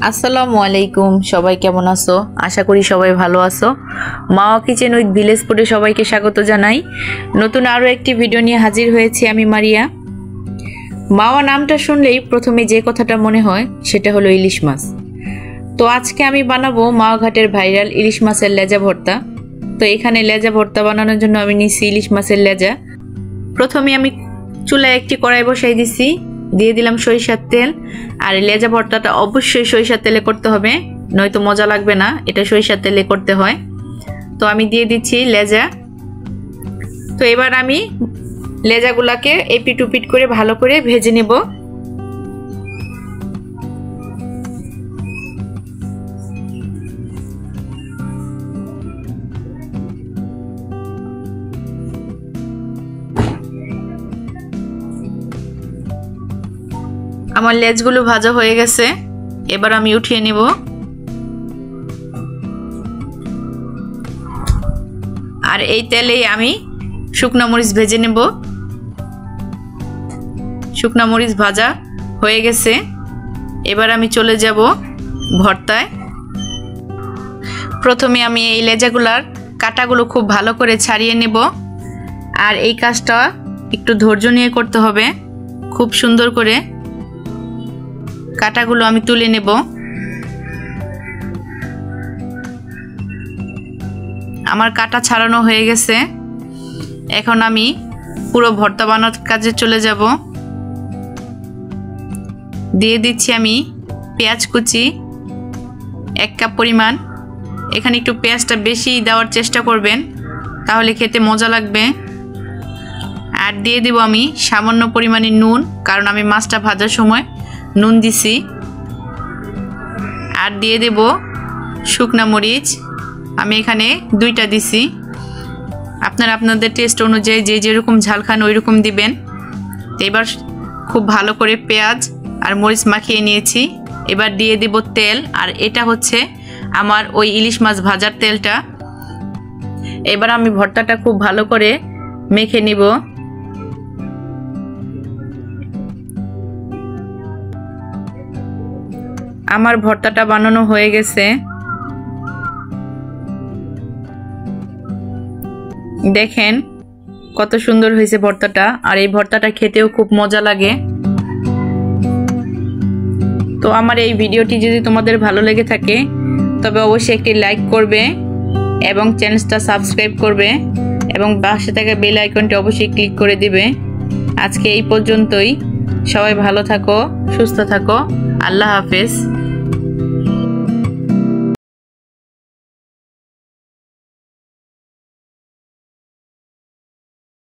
আসসালামু আলাইকুম, সবাই কেমন আছো? আশা করি সবাই ভালো আছো। মাওয়া কিচেন উইথ ভিলেজ ফুডে সবাইকে স্বাগত জানাই। নতুন আরও একটি ভিডিও নিয়ে হাজির হয়েছি আমি মারিয়া। মাওয়া নামটা শুনলেই প্রথমে যে কথাটা মনে হয় সেটা হলো ইলিশ মাছ। তো আজকে আমি বানাবো মাওয়া ঘাটের ভাইরাল ইলিশ মাছের লেজা ভর্তা। তো এখানে লেজা ভর্তা বানানোর জন্য আমি নিচ্ছি ইলিশ মাছের লেজা। প্রথমে আমি চুলায় একটি কড়াই বসাই দিছি, দিয়ে দিলাম সরিষার তেল। আর লেজা ভর্তাটা অবশ্যই সরিষার তেলে করতে হবে, নয়তো মজা লাগবে না, এটা সরিষার তেলে করতে হয়। তো আমি দিয়ে দিচ্ছি লেজা। তো এবার আমি লেজাগুলাকে এপিট উপিট করে ভালো করে ভেজে নেব। আমার লেজগুলো ভাজা হয়ে গেছে, এবার আমি উঠিয়ে নেব। আর এই তেলেই আমি শুকনা মরিচ ভেজে নেব। শুকনা মরিচ ভাজা হয়ে গেছে, এবার আমি চলে যাব ভর্তায়। প্রথমে আমি এই লেজাগুলার কাঁটাগুলো খুব ভালো করে ছাড়িয়ে নেব। আর এই কাজটা একটু ধৈর্য নিয়ে করতে হবে। খুব সুন্দর করে কাঁটাগুলো আমি তুলে নেব। আমার কাঁটা ছাড়ানো হয়ে গেছে, এখন আমি পুরো ভর্তা বানানোর কাজে চলে যাব। দিয়ে দিচ্ছি আমি পেঁয়াজ কুচি 1 কাপ পরিমাণ। এখানে একটু পেঁয়াজটা বেশি দেওয়ার চেষ্টা করবেন, তাহলে খেতে মজা লাগবে। আর দিয়ে দেব আমি সামান্য পরিমাণে নুন, কারণ আমি মাছটা ভাজার সময় নুন দিছি। আর দিয়ে দেব শুকনা মরিচ, আমি এখানে 2টা দিছি। আপনারা আপনাদের টেস্ট অনুযায়ী যে যেরকম ঝাল খান ওই রকম দিবেন। এবার খুব ভালো করে পেঁয়াজ আর মরিচ মাখিয়ে নিয়েছি। এবার দিয়ে দেব তেল, আর এটা হচ্ছে আমার ওই ইলিশ মাছ ভাজার তেলটা। এবার আমি ভর্তাটা খুব ভালো করে মেখে নিব। আমার ভর্তাটা বানানো হয়ে গেছে, দেখেন কত সুন্দর হয়েছে ভর্তাটা। আর এই ভর্তাটা খেতেও খুব মজা লাগে। তো আমার এই ভিডিওটি যদি তোমাদের ভালো লেগে থাকে তবে অবশ্যই একটি লাইক করবে এবং চ্যানেলটা সাবস্ক্রাইব করবে এবং পাশে থাকা বেল আইকনটি অবশ্যই ক্লিক করে দিবে। আজকে এই পর্যন্তই। সবাই ভালো থাকো, সুস্থ থাকো। আল্লাহ হাফেজ।